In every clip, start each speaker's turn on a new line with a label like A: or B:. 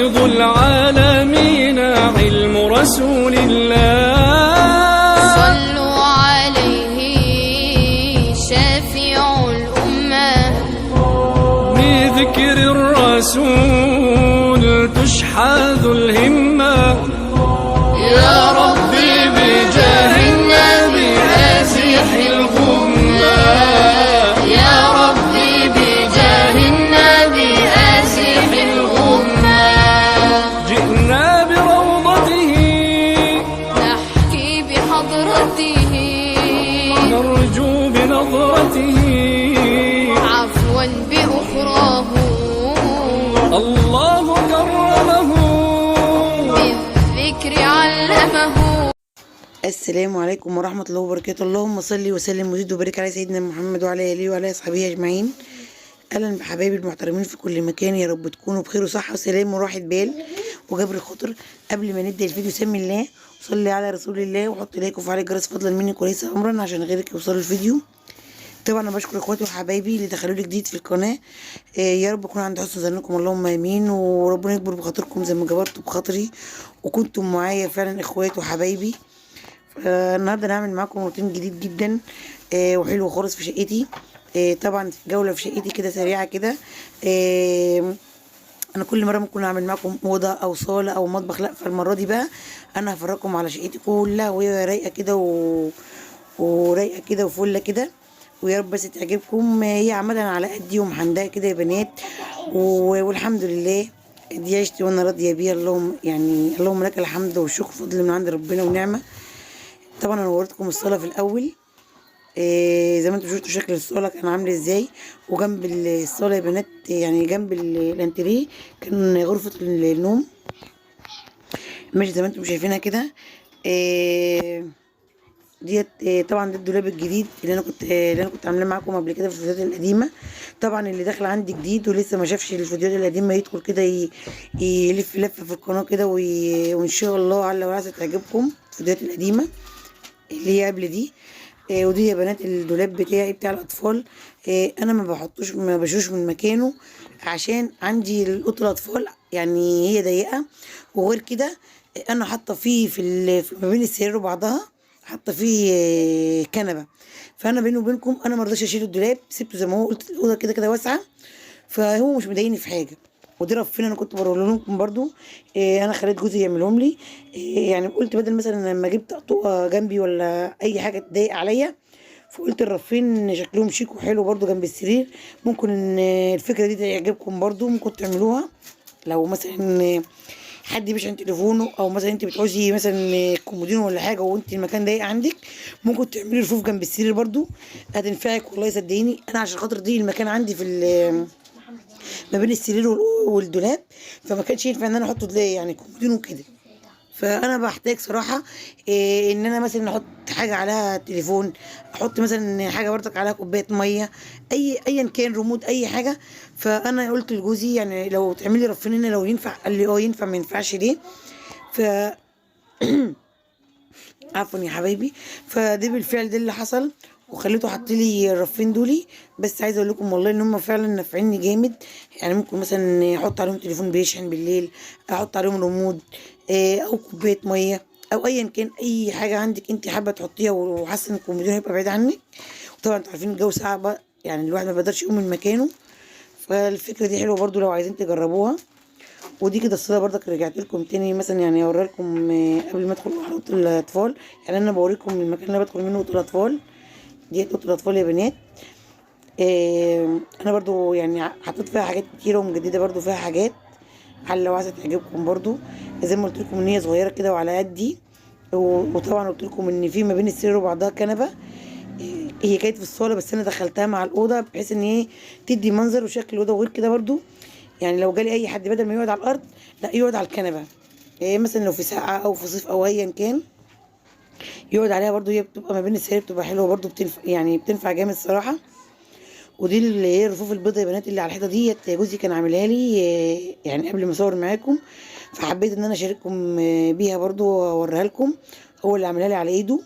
A: فيض العالمين علم رسول الله.
B: صلوا عليه شافع الأمة.
A: بذكر الرسول تشحذ الهمة. يا ربي بجاه النبي أزح الغمة.
B: يا ربي بجاه النبي أزح الغمة.
A: جئنا بروضته
B: نحكي بحضرته.
A: نرجو بنظرته
B: عفوا بأخراه.
A: الله كرمه
B: بالذكر علمه.
C: السلام عليكم ورحمة الله وبركاته. اللهم صل وسلم وزد وبارك على سيدنا محمد وعلى آله وعلى أصحابه أجمعين. أهلا بحبايبي المحترمين في كل مكان، يا رب تكونوا بخير وصحة وسلام وراحة بال وجبر خاطر. قبل ما نبدأ الفيديو سمي الله وصلي على رسول الله وحط لايك وفعل الجرس فضلا مني كويسة أمرا عشان غيرك يوصلوا الفيديو. طبعا انا بشكر اخواتي وحبايبي اللي دخلوا لي جديد في القناه. يا رب اكون عند حسن ظنكم، اللهم امين، وربنا يكبر بخاطركم زي ما جبرتوا بخاطري وكنتم معايا فعلا اخواتي وحبايبي. النهارده نعمل معاكم روتين جديد جدا وحلو خالص في شقتي. طبعا جوله في شقتي كده سريعه كده. انا كل مره ممكن اعمل معاكم اوضه او صاله او مطبخ، لا فالمره دي بقى انا هفرجكم على شقتي كلها وهي رايقه كده ورايقه كده وفله كده، ويا رب بس تعجبكم. هي عامه على قدي ومحندقه كده يا بنات، والحمد لله دي عشتي وانا راضيه بيها. اللهم يعني اللهم لك الحمد والشكر، فضل من عند ربنا ونعمه. طبعا انا وريتكم الصاله في الاول زي ما انتم شفتوا شكل الصاله كان عامل ازاي، وجنب الصاله يا بنات يعني جنب الانتريه كان غرفه النوم ماشي زي ما انتم شايفينها كده. ديت طبعا ده الدولاب الجديد اللي انا كنت عاملاه معاكم قبل كده في الفيديوهات القديمه. طبعا اللي داخل عندي جديد ولسه ما شافش الفيديوهات القديمه يدخل كده يلف لفه في القناه كده وان شاء الله على وعسى تعجبكم الفيديوهات القديمه اللي هي قبل دي. ودي يا بنات الدولاب بتاعي بتاع الاطفال. انا ما بشوش من مكانه عشان عندي اوضه الاطفال يعني هي ضيقه، وغير كده انا حاطه فيه ما بين السرير وبعضها حاطه فيه كنبه. فانا بيني وبينكم انا ما رضيتش اشيل الدولاب، سبته زي ما هو، قلت الاوضه كده كده واسعه فهو مش مضايقني في حاجه. ودي رفين انا كنت بقول لكم برضو انا خليت جوزي يعملهم لي. يعني قلت بدل مثلا لما اجيب طقطقه جنبي ولا اي حاجه تضايق عليا، فقلت الرفين شكلهم شيك وحلو برضو جنب السرير. ممكن ان الفكره دي تعجبكم برضو، ممكن تعملوها لو مثلا حد بيشحن تليفونه، او مثلا انت بتعوزي مثلا كومودينو ولا حاجه وانت المكان ضيق عندك، ممكن تعملي رفوف جنب السرير برضو هتنفعك والله صدقيني. انا عشان خاطر دي المكان عندي في ما بين السرير والدولاب، فما كانش ينفع ان انا احط يعني كومودينو كده. فانا بحتاج صراحه ان انا مثلا احط حاجه عليها تليفون، احط مثلا حاجه برضك عليها كوبايه ميه، ايا كان ريموت اي حاجه. فانا قلت لجوزي يعني لو تعملي رفين هنا لو ينفع، قال لي ينفع ما ينفعش ليه. ف عفوا يا حبايبي. فده بالفعل ده اللي حصل وخليته حط لي الرفين دولي. بس عايزه اقول لكم والله ان هم فعلا نافعيني جامد. يعني ممكن مثلا احط عليهم تليفون بيشحن بالليل، احط عليهم ريموت او كوبايه ميه او ايا كان اي حاجه عندك انت حابه تحطيها وحاسه ان الكومودينو هيبقى بعيد عنك. وطبعا انتوا عارفين الجو صعب يعني الواحد ما بيقدرش يقوم من مكانه، فالفكره دي حلوه برضو لو عايزين تجربوها. ودي كده الصوره برضك رجعت لكم تاني مثلا يعني اوري لكم قبل ما ادخل اوضه الاطفال. يعني انا بوريكم المكان اللي بدخل منه اوضه الاطفال. دي اوضه الاطفال يا بنات. انا برضو يعني حطيت فيها حاجات كتيره ومجدده برضو فيها حاجات على لو عايزه تعجبكم برضو. زي ما قلت لكم ان هي صغيره كده وعلى قدي. وطبعا قلت لكم ان في ما بين السرير وبعضها كنبه. هي كانت في الصاله بس انا دخلتها مع الاوضه بحيث ان هي تدي منظر وشكل الاوضه. وغير كده برضو يعني لو جالي اي حد بدل ما يقعد على الارض لا يقعد على الكنبه. مثلا لو في ساعه او في صيف او ايا كان يقعد عليها برضو. هي بتبقى ما بين السرير بتبقى حلوه برضو، بتنفع جامد الصراحه. ودي اللي هي الرفوف البيضاء يا بنات اللي على الحيطه ديت جوزي كان عاملها لي يعني قبل ما اصور معاكم، فحبيت ان انا اشارككم بيها برضو واوريها لكم. هو اللي عاملها لي على ايده.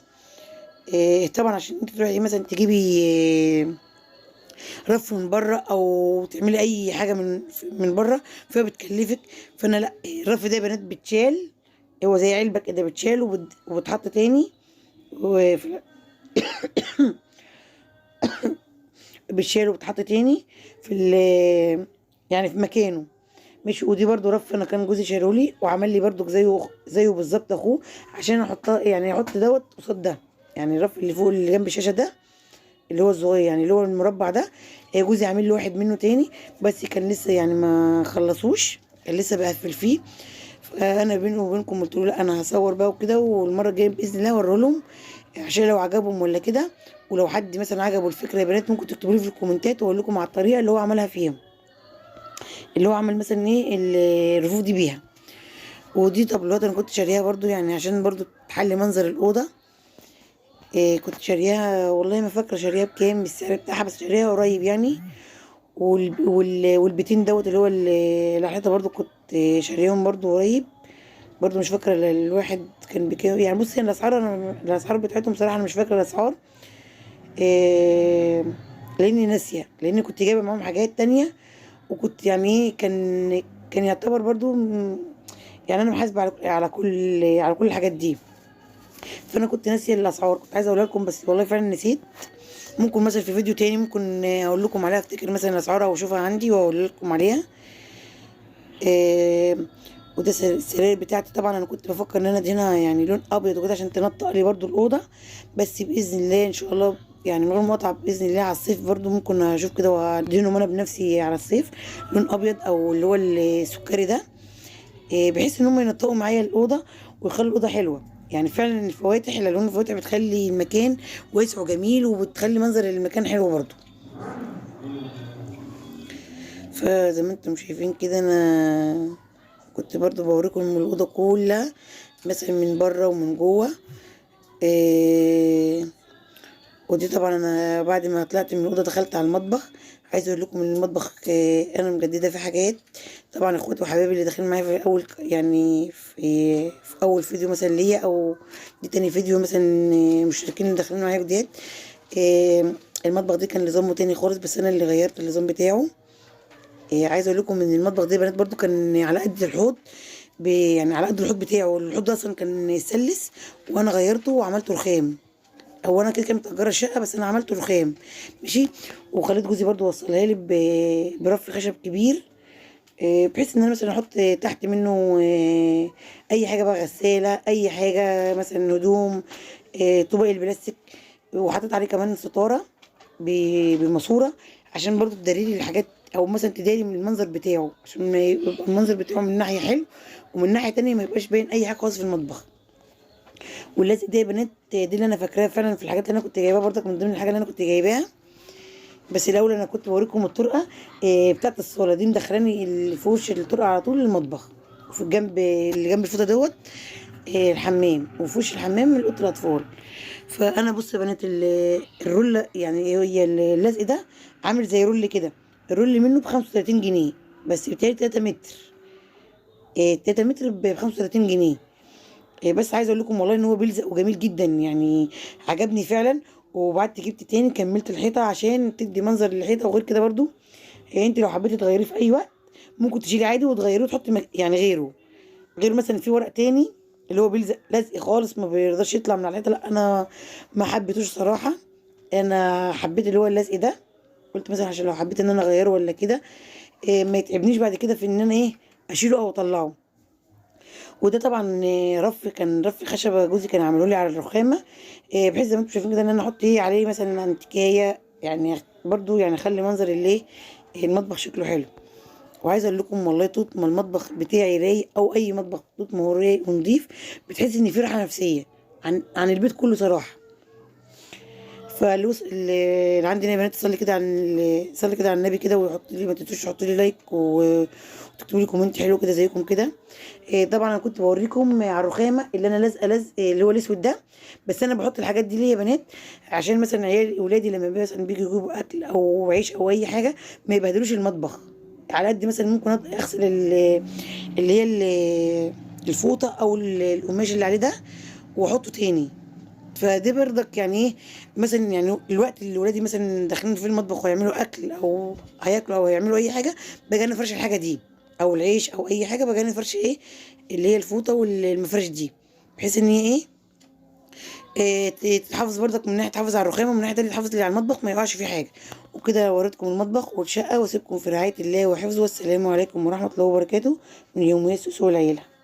C: طبعا عشان انت تروحي مثلا تجيبي رف من بره او تعملي اي حاجه من بره، فبتكلفك. فانا لا، الرف ده يا بنات بتشال، هو زي علبه كده بتشال وبتحط تاني، بتشال وبتحط تاني يعني في مكانه. مش ودي برضو رف انا كان جوزي شارولي وعمل لي برضو زيه بالظبط اخوه، عشان احطها يعني احط دوت قصاد ده. يعني الرف اللي فوق اللي جنب الشاشه ده اللي هو الصغير، يعني اللي هو المربع ده، جوزي عامل له واحد منه تاني، بس كان لسه يعني ما خلصوش، كان لسه بقفل فيه. فانا بيني وبينكم قلت له لا انا هصور بقى وكده، والمره الجايه باذن الله اوريه لهم عشان لو عجبهم ولا كده. ولو حد مثلا عجبه الفكره يا بنات ممكن تكتبوا لي في الكومنتات واقول لكم على الطريقه اللي هو عملها فيها، اللي هو عمل مثلا ايه الرفوف دي بيها. ودي طبلات انا كنت شاريها برضو يعني عشان برضو تحلي منظر الاوضه. كنت شاريها والله ما فاكره شاريها بكام السعر بتاعها، بس شاريها قريب يعني. والبيتين دوت اللي هو الحيطه برضو كنت شاريهم برضو قريب، برضو مش فاكره الواحد كان بكام يعني. بصي الاسعار بتاعتهم صراحه انا مش فاكره الاسعار، لاني ناسيه، لاني كنت جايبه معاهم حاجات تانية، وكنت يعني ايه كان يعتبر برضو يعني انا محاسبه على كل الحاجات دي. فانا كنت ناسيه الاسعار، كنت عايزه اقولها لكم بس والله فعلا نسيت. ممكن مثلا في فيديو تاني ممكن اقول لكم عليها، افتكر مثلا الاسعار او اشوفها عندي واقول لكم عليها. وده السراير بتاعتي. طبعا انا كنت بفكر ان انا ادهنها يعني لون ابيض وكده عشان تنطق لي برضو الاوضه، بس باذن الله ان شاء الله يعني من غير مقاطعه باذن الله على الصيف برضو ممكن اشوف كده وادهنهم انا بنفسي على الصيف لون ابيض او اللي هو السكري ده، بحيث ان هم ينطقوا معايا الاوضه ويخلوا الاوضه حلوه. يعني فعلا الفواتح، الالوان الفواتح بتخلي المكان واسع وجميل وبتخلي منظر المكان حلو برضو. فزي ما انتم شايفين كده انا كنت برضو بوريكم الاوضه كلها مثلا من بره ومن جوه. ودي طبعا انا بعد ما طلعت من الاوضه دخلت على المطبخ. عايزه اقول لكم ان المطبخ انا مجدده فيه حاجات. طبعا اخواتي وحبايبي اللي داخلين معايا في اول يعني في اول فيديو مثلا ليا، او دي تاني فيديو مثلا، مشتركين اللي داخلين معايا فيديوهات. المطبخ ده كان نظامه تاني خالص، بس انا اللي غيرت النظام بتاعه. عايزه اقول لكم ان المطبخ ده بنات برضو كان على قد الحوض، يعني على قد الحوض بتاعه. الحوض ده اصلا كان سلس وانا غيرته وعملته رخام. هو انا كده كده متأجره الشقه بس انا عملته رخام ماشي. وخليت جوزي برضو وصلها لي برف خشب كبير، بحيث ان انا مثلا احط تحت منه اي حاجه بقى، غساله، اي حاجه مثلا هدوم، طبق البلاستيك. وحطيت عليه كمان ستاره بماسوره عشان برضو تداري الحاجات، او مثلا تداري من المنظر بتاعه عشان ما يبقى المنظر بتاعه من ناحيه حلو ومن ناحيه تانية ما يبقاش باين اي حاجه خالص في المطبخ. واللازق ده يا بنات دي اللي انا فاكراها فعلا في الحاجات اللي انا كنت جايباها برضك، من ضمن الحاجات اللي انا كنت جايباها. بس الاول انا كنت بوريكم الطرقه بتاعت الصاله دي، مدخلاني في وش الطرقه على طول المطبخ، وفي الجنب اللي جنب الفوطه دوت الحمام، وفي وش الحمام من اوضه الاطفال. فانا بص يا بنات الرول يعني هي اللزق ده عامل زي رول كده، الرول منه ب 35 جنيه، بس بتاعي 3 متر، 3 متر ب 35 جنيه. بس عايزه اقول لكم والله ان هو بيلزق وجميل جدا يعني، عجبني فعلا. وبعدت جبت تاني كملت الحيطه عشان تدي منظر للحيطه. وغير كده برضو انت لو حبيتي تغيريه في اي وقت ممكن تشيلي عادي وتغيريه وتحطي يعني غير مثلا في ورق تاني اللي هو بيلزق لزق خالص ما بيرضاش يطلع من على الحيطه، لا انا ما حبيتوش صراحه. انا حبيت اللي هو اللزق ده، قلت مثلا عشان لو حبيت ان انا اغيره ولا كده ما يتعبنيش بعد كده في ان انا اشيله او اطلعه. وده طبعا كان رف خشبه جوزي كان عامله لي على الرخامه، بحيث زي ما انتم شايفين كده ان انا احط عليه مثلا انتيكايه، يعني برضو يعني اخلي منظر المطبخ شكله حلو. وعايزه اقول لكم والله طول ما المطبخ بتاعي رايق او اي مطبخ طول ما هو رايق ونضيف بتحس ان في راحه نفسيه عن البيت كله صراحه. اللي عندنا يا بنات صلي كده على النبي كده، ويحط لي ما تنسوش تحطوا لي لايك وتكتبوا لي كومنت حلو كده زيكم كده. طبعا انا كنت بوريكم على الرخامه اللي انا لازقه لزق اللي هو الاسود ده، بس انا بحط الحاجات دي ليه يا بنات عشان مثلا اولادي لما مثلا بيجوا يجيبوا اكل او عيش او اي حاجه ما يبهدلوش المطبخ. على قد مثلا ممكن اغسل اللي هي الفوطه او القماش اللي عليه ده واحطه تاني. فده برضك يعني ايه، مثلا يعني الوقت اللي ولادي مثلا داخلين في المطبخ ويعملوا اكل او هياكلوا او هيعملوا اي حاجه، باجي انا فرش الحاجه دي او العيش او اي حاجه، باجي انا فرش ايه اللي هي الفوطه والمفرش دي، بحيث ان هي تحافظ برضك من ناحيه تحافظ على الرخامه، ومن ناحيه تانيه تحافظ على المطبخ ما يقعش فيه حاجه. وكده وريتكم المطبخ والشقه، واسيبكم في رعايه الله وحفظه، والسلام عليكم ورحمه الله وبركاته، من يوم يسوس والعيله.